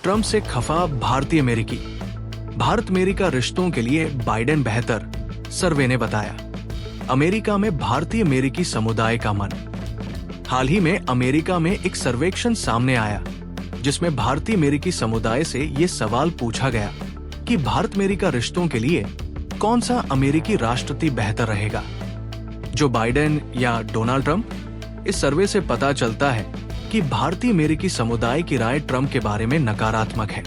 Trump से खफा भारतीय अमेरिकी। भारत अमेरिका रिश्तों के लिए बाइडेन बेहतर, सर्वे ने बताया। अमेरिका में भारतीय अमेरिकी समुदाय का मन। हाल ही में अमेरिका में एक सर्वेक्षण सामने आया जिसमें भारतीय अमेरिकी समुदाय से ये सवाल पूछा गया कि भारत अमेरिका रिश्तों के लिए कौन सा अमेरिकी राष्ट्रपति बेहतर रहेगा, जो बाइडेन या डोनाल्ड ट्रंप। इस सर्वे से पता चलता है कि भारतीय अमेरिकी समुदाय की राय ट्रंप के बारे में नकारात्मक है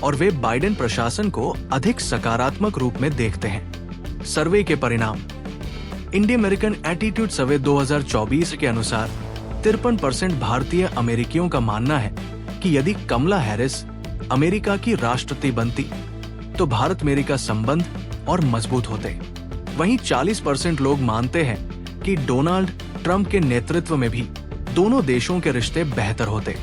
और वे बाइडेन प्रशासन को अधिक सकारात्मक रूप में देखते हैं। सर्वे के परिणाम। इंडिया अमेरिकन एटीट्यूड सर्वे 2024 के अनुसार 53% भारतीय अमेरिकियों का मानना है कि यदि कमला हैरिस अमेरिका की राष्ट्रपति बनती तो भारत अमेरिका संबंध और मजबूत होते। वहीं 40% लोग मानते हैं कि डोनाल्ड ट्रंप के नेतृत्व में भी दोनों देशों के रिश्ते बेहतर होते।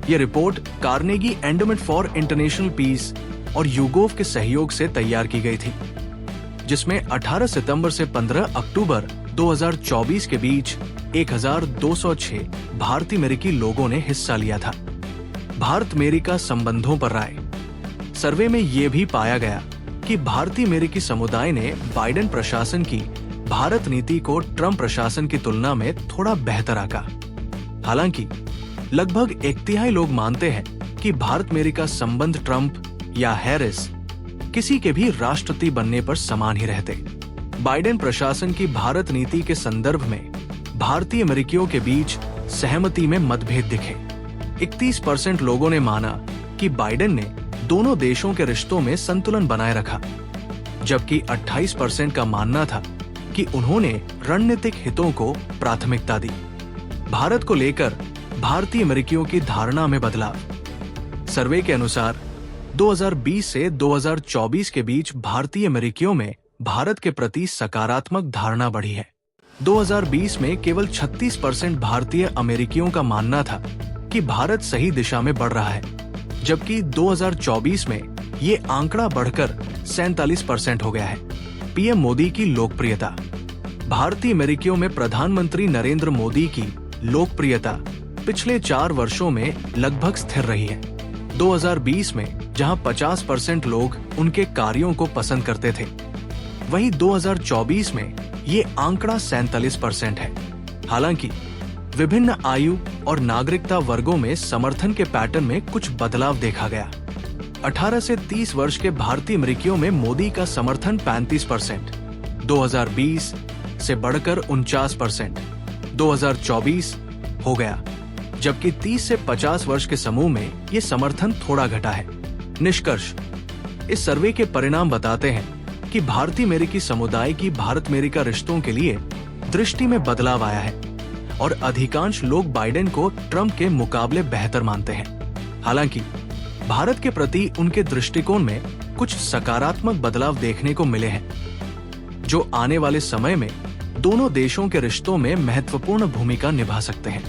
ये report Carnegie Endowment for International Peace और यूगोव के सहयोग से तैयार की गई थी, जिसमें 18 सितंबर से 15 अक्टूबर 2024 के बीच 1206 भारतीय अमेरिकी लोगों ने हिस्सा लिया था। भारत अमेरिका संबंधों पर राय। सर्वे में ये भी पाया गया कि भारतीय अमेरिकी समुदाय ने बाइडेन प्रशासन की भारत नीति को ट्रंप प्रशासन की तुलना में थोड़ा बेहतर आंका। हालांकि लगभग 1/3 लोग मानते हैं कि भारत अमेरिका संबंध ट्रंप या हैरिस किसी के भी राष्ट्रपति बनने पर समान ही रहते। बाइडेन प्रशासन की भारत नीति के संदर्भ में भारतीय अमेरिकियों के बीच सहमति में मतभेद दिखे। 31% लोगों ने माना कि बाइडेन ने दोनों देशों के रिश्तों में संतुलन बनाए रखा, जबकि 28% का मानना था कि उन्होंने रणनीतिक हितों को प्राथमिकता दी। भारत को लेकर भारतीय अमेरिकियों की धारणा में बदलाव। सर्वे के अनुसार 2020 से 2024 के बीच भारतीय अमेरिकियों में भारत के प्रति सकारात्मक धारणा बढ़ी है। 2020 में केवल 36% भारतीय अमेरिकियों का मानना था कि भारत सही दिशा में बढ़ रहा है, जबकि 2024 में ये आंकड़ा बढ़कर 47% हो गया है। पीएम मोदी की लोकप्रियता। भारतीय अमेरिकियों में प्रधानमंत्री नरेंद्र मोदी की लोकप्रियता पिछले 4 वर्षों में लगभग स्थिर रही है। 2020 में जहां 50% लोग उनके कार्यों को पसंद करते थे, वहीं 2024 में ये आंकड़ा 47% है। हालांकि विभिन्न आयु और नागरिकता वर्गों में समर्थन के पैटर्न में कुछ बदलाव देखा गया। 18 से 30 वर्ष के भारतीय अमेरिकियों में मोदी का समर्थन 35%, 2020 से बढ़कर 49% 2024 हो गया, जबकि 30 से 50 वर्ष के समूह में ये समर्थन थोड़ा घटा है। निष्कर्ष। इस सर्वे के परिणाम बताते हैं कि भारतीय अमेरिकी समुदाय की भारत अमेरिका रिश्तों के लिए दृष्टि में बदलाव आया है और अधिकांश लोग बाइडेन को ट्रंप के मुकाबले बेहतर मानते हैं। हालांकि भारत के प्रति उनके दृष्टिकोण में कुछ सकारात्मक बदलाव देखने को मिले हैं, जो आने वाले समय में दोनों देशों के रिश्तों में महत्वपूर्ण भूमिका निभा सकते हैं।